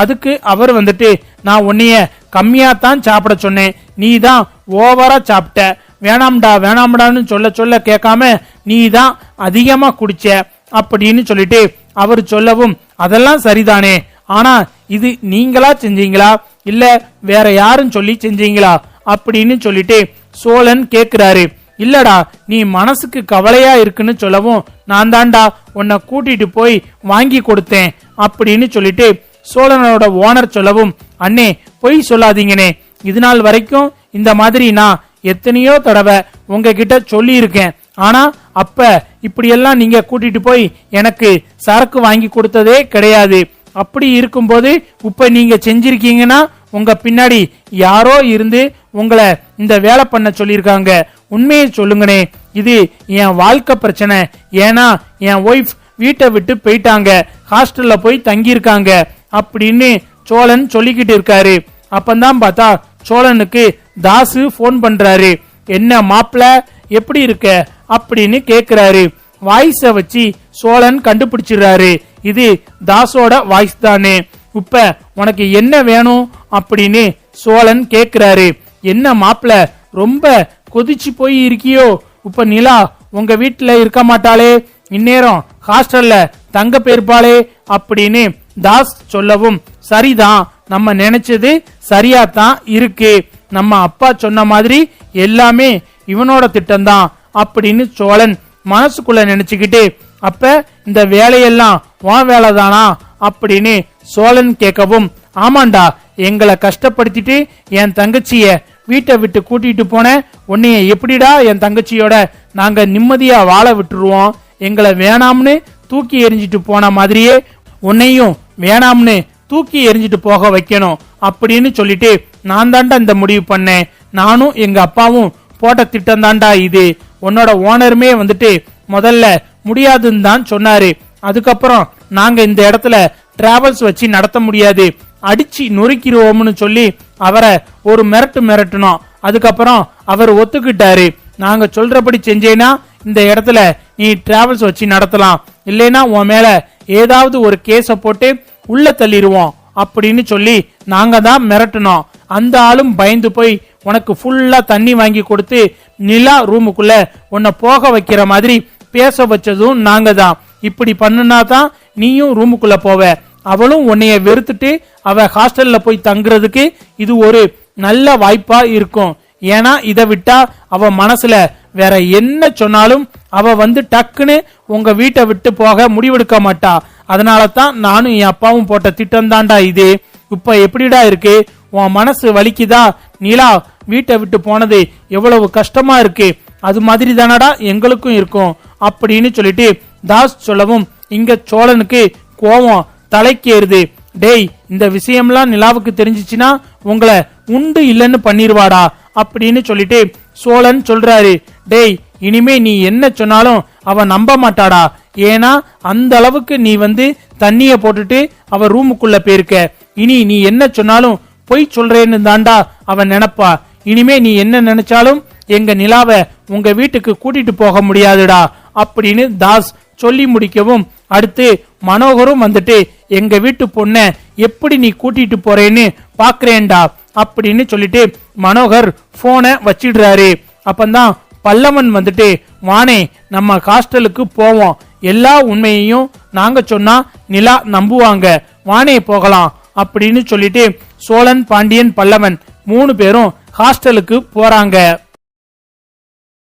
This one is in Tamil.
அதுக்கு அவர் வந்துட்டு நான் உன்னைய கம்மியா தான் சாப்பிட சொன்னேன், நீ தான் ஓவரா சாப்பிட்ட, வேணாம்டா வேணாம்டான்னு சொல்ல சொல்ல கேட்காம நீ தான் அதிகமா குடிச்ச அப்படின்னு சொல்லிட்டு அவர் சொல்லவும், அதெல்லாம் சரிதானே, ஆனா இது நீங்களா செஞ்சீங்களா இல்ல வேற யாரும் சொல்லி செஞ்சீங்களா அப்படின்னு சொல்லிட்டு சோழன் கேக்குறாரு. இல்லடா நீ மனசுக்கு கவலையா இருக்குன்னு சொல்லவும் நான் தாண்டா உன்னை கூட்டிட்டு போய் வாங்கி கொடுத்தேன் அப்படின்னு சொல்லிட்டு சோழனோட ஓனர் சொல்லவும், அண்ணே பொய் சொல்லாதீங்கனே, இது நாள் வரைக்கும் இந்த மாதிரி நான் எத்தனையோ தடவை உங்ககிட்ட சொல்லி இருக்கேன், ஆனா அப்ப இப்படியெல்லாம் நீங்க கூட்டிட்டு போய் எனக்கு சரக்கு வாங்கி கொடுத்ததே கிடையாது. அப்படி இருக்கும்போது இப்ப நீங்க செஞ்சிருக்கீங்கன்னா உங்க பின்னாடி யாரோ இருந்து உங்களை இந்த வேலை பண்ண சொல்லியிருக்காங்க, உண்மையை சொல்லுங்கனே, இது என் வாழ்க்கை பிரச்சனை, ஏன்னா என் ஒய்ஃப் வீட்டை விட்டு போயிட்டாங்க, ஹாஸ்டல்ல போய் தங்கியிருக்காங்க அப்படின்னு சோழன் சொல்லிக்கிட்டு இருக்காரு. அப்பந்தான் பார்த்தா சோழனுக்கு தாசு போன் பண்றாரு. என்ன மாப்பிள எப்படி இருக்க அப்படின்னு கேக்குறாரு. வாய்ஸ வச்சு சோழன் கண்டுபிடிச்சிடுறாரு, இது தாசோட வாய்ஸ் தானே, இப்ப உனக்கு என்ன வேணும் அப்படின்னு சோழன் கேக்குறாரு. என்ன மாப்பிள ரொம்ப கொதிச்சு போய் இருக்கியோ, இப்ப நிலா உங்க வீட்டுல இருக்க மாட்டாளே, இந்நேரம் ஹாஸ்டல்ல தங்க போயிருப்பாளே அப்படின்னு தாஸ் சொல்லவும், சரிதான், நம்ம நினைச்சது சரியாத்தான் இருக்கு, நம்ம அப்பா சொன்ன மாதிரி எல்லாமே இவனோட திட்டம்தான் அப்படின்னு சோழன் மனசுக்குள்ள நினைச்சுக்கிட்டு, அப்ப இந்த வேலையெல்லாம் உன் வேலைதானா அப்படின்னு சோழன் கேட்கவும், ஆமாண்டா, எங்களை கஷ்டப்படுத்திட்டு என் தங்கச்சிய வீட்டை விட்டு கூட்டிட்டு போன உன்னைய எப்படிடா என் தங்கச்சியோட நாங்க நிம்மதியா வாழ விட்டுருவோம், எங்களை வேணாம்னு தூக்கி எறிஞ்சிட்டு போன மாதிரியே உன்னையும் வேணாம்னு தூக்கி எறிஞ்சிட்டு போக வைக்கணும் அப்படின்னு சொல்லிட்டு நான் தாண்டா இந்த முடிவு பண்ணேன், நானும் எங்க அப்பாவும் போட்ட திட்டம் தாண்டா இது, உன்னோட ஓனருமே வந்துட்டு முதல்ல முடியாதுன்னு தான் சொன்னாரு, அதுக்கப்புறம் நாங்க இந்த இடத்துல டிராவல்ஸ் வச்சு நடத்த முடியாது, அடிச்சு நொறுக்கிடுவோம்னு சொல்லி அவரை ஒரு மிரட்டணும், அதுக்கப்புறம் அவர் ஒத்துக்கிட்டாரு, நாங்க சொல்றபடி செஞ்சேன்னா இந்த இடத்துல நீ டிராவல்ஸ் வச்சு நடத்தலாம், இல்லைன்னா உன் மேல ஏதாவது ஒரு கேஸ போட்டு உள்ள தள்ளிடுவோம் அப்படின்னு சொல்லி நாங்க தான் மிரட்டணும், அந்த ஆளும் பயந்து போய் உனக்கு ஃபுல்லா தண்ணி வாங்கி கொடுத்து நிலா ரூமுக்குள்ள உன்னை போக வைக்கிற மாதிரி பேச வச்சதும் நாங்க தான், இப்படி பண்ணுனா தான் நீயும் ரூமுக்குள்ள போவ, அவளும் உன்னைய வெறுத்துட்டு அவ ஹாஸ்டல்ல போய் தங்குறதுக்கு இது ஒரு நல்ல வாய்ப்பா இருக்கும், ஏன்னா இதை விட்டா அவ மனசுல வேற என்ன சொன்னாலும் அவ வந்து டக்குன்னு உங்க வீட்டை விட்டு போக முடிவெடுக்க மாட்டா, அதனால தான் நானும் என் அப்பாவும் போட்ட திட்டம் தாண்டா இது, இப்ப எப்படிடா இருக்கு, உன் மனசு வலிக்குதா, நிலா வீட்டை விட்டு போனது எவ்வளவு கஷ்டமா இருக்கு, அது மாதிரி தானடா எங்களுக்கும் இருக்கும் அப்படின்னு சொல்லிட்டு தாஸ் சொல்லவும், இங்க சோழனுக்கு கோவம் தலைக்கேறுது, டேய் இந்த விஷயம்லாம் நிலாவுக்கு தெரிஞ்சிச்சுன்னா உங்களை உண்டு இல்லைன்னு பண்ணிருவாடா அப்படின்னு சொல்லிட்டு சோழன் சொல்றாரு, டேய் இனிமே நீ என்ன சொன்னாலும் அவ நம்ப மாட்டாடா, ஏன்னா அந்த அளவுக்கு நீ வந்து தண்ணிய போட்டுட்டு அவ ரூமுக்குள்ள போயிருக்க, இனி நீ என்ன சொன்னாலும் பொய் சொல்றேன்னு தாண்டா அவன் நினைப்பா, இனிமே நீ என்ன நினைச்சாலும் எங்க நிலாவை உங்க வீட்டுக்கு கூட்டிட்டு போக முடியாதுடா அப்படின்னு தாஸ் சொல்லி முடிக்கவும், அடுத்து மனோகரும் வந்துட்டு எங்க வீட்டு பொண்ண எப்படி நீ கூட்டிட்டு போறேன்னு பாக்குறேன்டா அப்படின்னு சொல்லிட்டு மனோகர் போனை வச்சிடுறாரு. அப்பந்தான் பல்லவன் வந்துட்டு, வானே நம்ம ஹாஸ்டலுக்கு போவோம், எல்லா உண்மையையும் நாங்க சொன்னா நிலா நம்புவாங்க, வானே போகலாம் அப்படின்னு சொல்லிட்டு சோழன் பாண்டியன் பல்லவன் 3 பேரும் ஹாஸ்டலுக்கு போறாங்க.